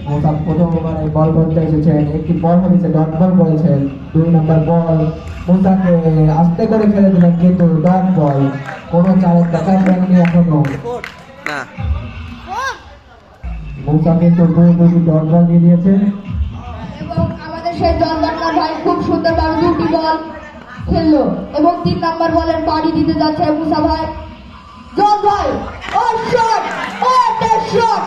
মুসাফ প্রথম ওভারে বল করতে এসেছেন, একটি বল হয়েছে, ডট বল করেছেন। 2 নম্বর বল মুসাকে আস্তে করে খেলে দিলেন, কিন্তু ডট বল, কোনো চারের দেখা পায়নি এখনো। মুসা কিন্তু দুটি ডট বল দিয়ে দিয়েছেন। এবং আমাদের সেই জলদার ভাই খুব সুন্দরভাবে দুটি বল খেললো এবং 3 নম্বর বলের বাড়ি দিতে যাচ্ছে মুসা ভাই। জল ভাই ও শট, ও শট।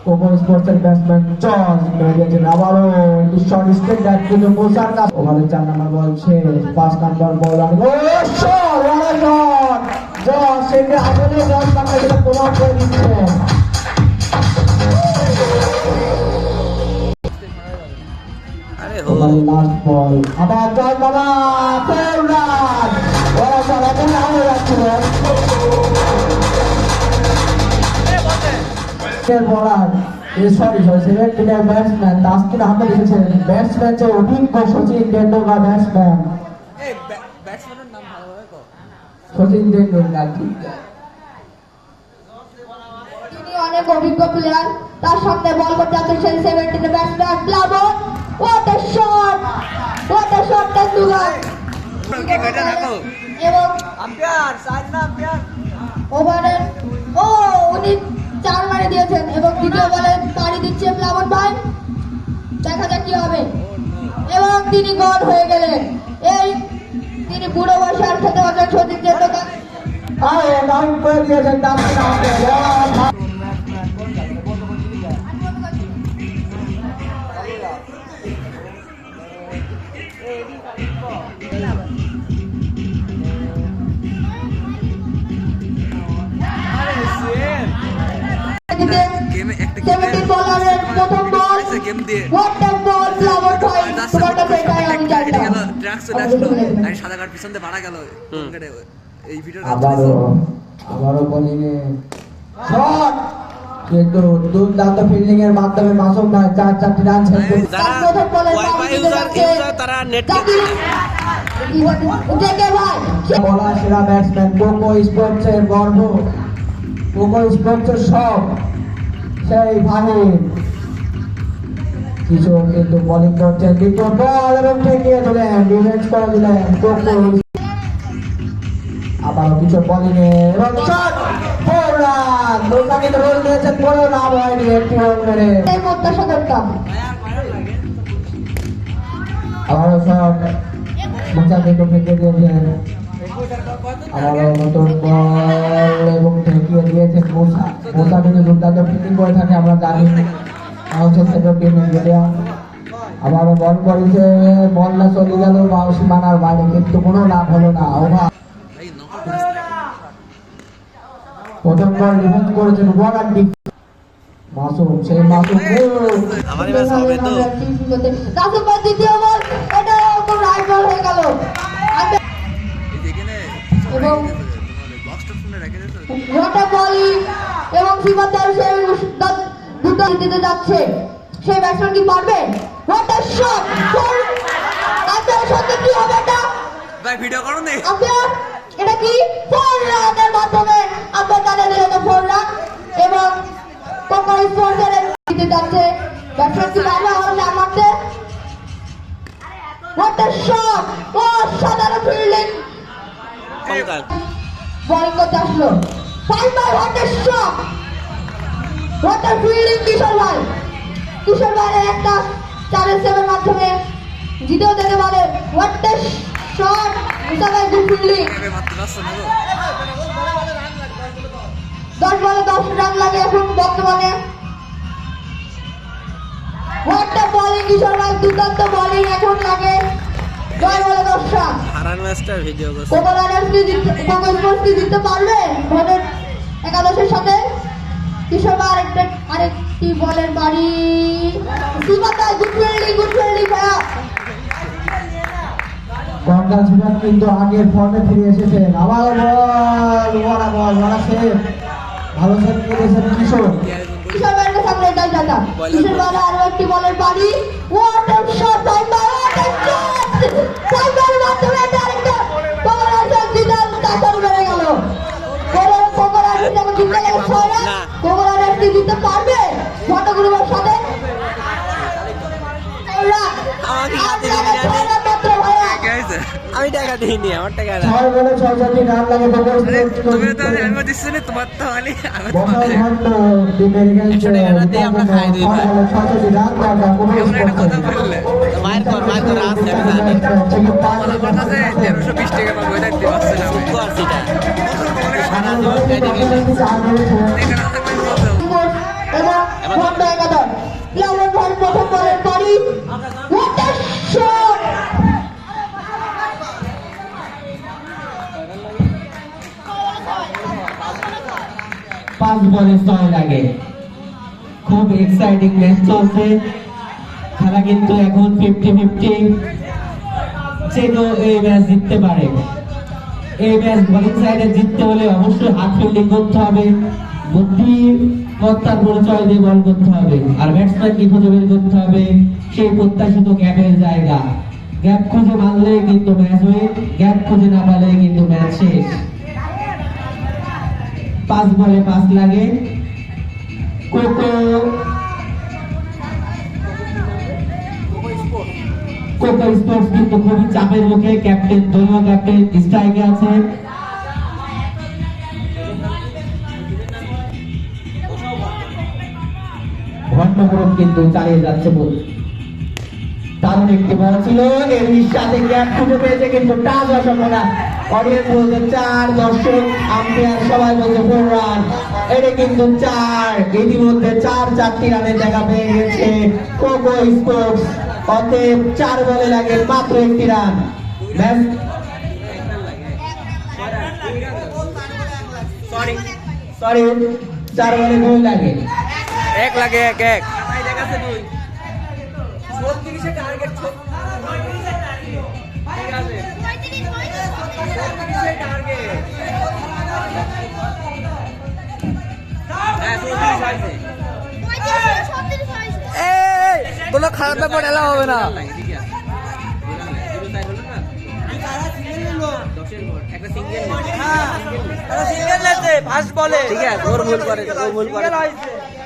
কোকো স্পোর্টসের ব্যাটসম্যান জর্জ মেরে দিয়েছেন আবারও একটি শট, স্ট্রেট ব্যাট কিন্তু মুসার কাছে। ওভারে 4 নম্বর বল শেষ, 5 নম্বর বল ও শট, শট জর্জ সেটা আসলে জর্জ তাকে সেটা প্রমাণ করে দিচ্ছেন। লাস্ট বল আবার জর্জ বাবা ফেরার বড় বল এখন আউট যাচ্ছিল। বলার ব্যাটসম্যান তাসকিন আহমেদ এসেছেন, ব্যাটসম্যান যে অভিজ্ঞ সচিন টেন্ডুলকার ব্যাটসম্যান, সচিন টেন্ডুলকার। তিনি অনেক অভিজ্ঞ প্লেয়ার, তার সামনে বল করতে যাচ্ছে সেই 17 ব্যাটসম্যান প্লাবন। What a shot, what a shot Tendulkar. এবং ওভারে উনি 4 মারে দিয়েছেন এবং দ্বিতীয় বলে পাড়ি দিচ্ছে প্লাবন ভাই, দেখা যাক কি হবে। এবং তিনি গল হয়ে গেলেন। এই তিনি বুড়ো বয়সে আর খেতে পারছেন সচিন টেন্ডুলকার। আউট করে দিয়েছেন তাসকিন আহমেদ। আবারও বোলিং এ শট, কিন্তু দুর্দান্ত ফিল্ডিং এর মাধ্যমে মাসুম ভাই 4টি রান বলা সেরা ব্যাটসম্যান কোকো স্পোর্টস এর গর্ব, কোকো স্পোর্টস এর সব সেই ভাবে কিশোর কিন্তু বোলিং করছেন, দ্বিতীয় বল এবং ঠেকিয়ে দিলেন, ডিফেন্স করে দিলেন কোকো। আবারও কিশোর বোলিং এ এবং শট, 4 রান। মুসা কিন্তু রোল দিয়েছেন, পরেও লাভ হয়নি, একটি রান মেরে। প্রত্যাশা করতাম আবারও শট, মুসা কিন্তু ঠেকিয়ে দিয়েছেন, আবারও নতুন বল এবং ঠেকিয়ে দিয়েছেন মুসা। মুসা কিন্তু দুর্দান্ত ফিল্ডিং করে থাকে, আমরা জানি। আবারও বল করেছে, বলটা চলে গেল সীমানার বাইরে, কিন্তু কোনো লাভ হলো না। ওভার প্রথম বল ডিফেন্স করেছেন ওয়ানার ডিপ মাসুম, সেই মাসুম দ্বিতীয় বল, এটা রাইট বল হয়ে গেল এবং এবং সীমান্তের দুটো দিতে যাচ্ছে, সেই ব্যাটসম্যান কি পারবে? হোয়াট আ শট, আপনার সাথে কি হবে এটা? ভাই ভিডিও করো নি আপনার এটা কি 4 রানের মাধ্যমে আপনার জানা দিলেন 4 রান এবং কোকো স্পোর্টসের দিতে যাচ্ছে, ব্যাটসম্যান কি পারবে আমার রান মারতে? হোয়াট আ শট, ও সাধারণ ফিল্ডিং বোলিং করতে আসলো 5 বাই। What a shot, what a fielding Kishore ভাই। কিশোর ভাইয়ের একটা 4-7 মাধ্যমে জিতেও যেতে পারে। হোয়াট আ শট, মুসা ভাই গুড ফিল্ডিং। 10 বলে 10 রান লাগে এখন বর্তমানে। হোয়াট আ বোলিং কিশোর ভাই, দুর্দান্ত বোলিং এখন লাগে। 10 বলে 10 রান। হারান ম্যাচটা ভিডিও করছে। কোকো রানার্স কি কোকো স্পোর্টস কি জিততে পারবে ভোটের একাদশের সাথে? কিশোর ভাই আরেকটি বলের বাড়ি, সীমান্তায় গুড ফিল্ডিং ভাইয়া। কংগ্রেচুলেশন, কিন্তু আগের ফর্মে ফিরে এসেছেন। আবার বল সেভ, ভালো সেভ করেছেন কিশোর। কিশোর ভাইয়ের সামনে এটাই জায়গা। কিশোর ভাই আরো একটি বলের বাড়ি, হোয়াট আ শট, ফাইবার মাধ্যমে আরেকটা কোকোরাস জিতাল তারপর বেড়ে গেল। কোকোরাস যখন জিতে গেল 6 রান, কোকোরাস কি জিততে পারবে? টাকা দিইনি, আমার টাকা না। 6 বলে 66 রান লাগে তুমি তো আমি দিচ্ছি না, তোমার তো খালি আমি তো বসার ঘন্ট টিমের এগেইনস্টে 100 টাকা দিয়ে আমরা খাই দুই ভাই। 66 রান দরকার কোনো এমন একটা কথা স্কোর বললে মায়ের কর রাত আমি জানি আমার কাছে 1320 টাকা পাবো, এটা দিতে পারছে না আমি। আর সেটা এখানে থাকবেন প্রবলেম। এবং ঘন্টা একাদশ প্লাবন ভাই প্রথম বলের পারি What a shot! 5 বলে 6 লাগে। খুব এক্সাইটিং ম্যাচ চলছে, খেলা কিন্তু এখন 50-50। যে কেউ এই ম্যাচ জিততে পারে। এই ম্যাচ বোলিং সাইডে জিততে হলে অবশ্যই হাত ফিল্ডিং করতে হবে, বুদ্ধিমত্তার পরিচয় দিয়ে বল করতে হবে, আর ব্যাটসম্যানকে খুঁজে বের করতে হবে সেই প্রত্যাশিত গ্যাপের জায়গা। গ্যাপ খুঁজে মারলে কিন্তু ম্যাচ উইন, গ্যাপ খুঁজে না পারলে কিন্তু ম্যাচ শেষ। 5 বলে 5 লাগে। কোকো স্পোর্টস কিন্তু খুবই চাপের মুখে, ক্যাপ্টেন দলীয় ক্যাপ্টেন স্ট্রাইকে আছে। ঘন্টমোড়ক কিন্তু চালিয়ে যাচ্ছে বল। দারুণ একটি বল ছিল, এর সাথে গ্যাপ খুঁজে পেয়েছে কিন্তু টাচ অসম্ভাবনা। অডিয়েন্স বলছে 4, দর্শক আম্পায়ার সবাই বলছে 4 রান। এটা কিন্তু 4, ইতিমধ্যে 4টি রানের জায়গা পেয়ে গেছে কোকো স্পোর্টস। অতএব 4 বলে লাগে মাত্র 1টি রান। ম্যাচ সরি 4 বলে 2 লাগে। 1 লাগে 1 কোনো খারাপ ব্যাপার এলা হবে না। ঠিক আছে, ওর ভুল করে, ও ভুল করে।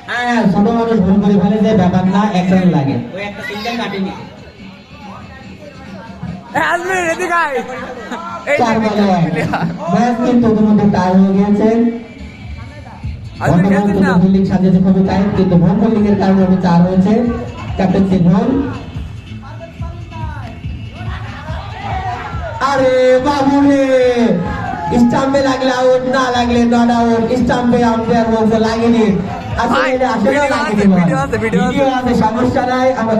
হ্যাঁ, ছোট মানুষ ভুল করে ফেলে যে ব্যাপার না, 1 রান লাগে। ওই একটা সিঙ্গেল কাটেনি। আজমি এদিকে আয়। এই 4 বলে 1। ম্যাচ কিন্তু ইতিমধ্যে টাই হয়ে গিয়েছে। আজমি খেলছিস না? ফিল্ডিং সাজিয়েছে খুবই টাইট, কিন্তু হোম বোলিং এর কারণে 4 হয়েছে। ক্যাপ্টেন্সি ভুল। আরে বাবুরে, স্টাম্পে লাগলে আউট, না লাগলে নট আউট। স্টাম্পে আম্পায়ার বলছে লাগেনি। আসলে ভাই, এটা আসলে ভিডিও লাগেনি আছে, ভাই। ভিডিও আছে, ভিডিও আছে। ভিডিও আছে, সমস্যা নাই। আমার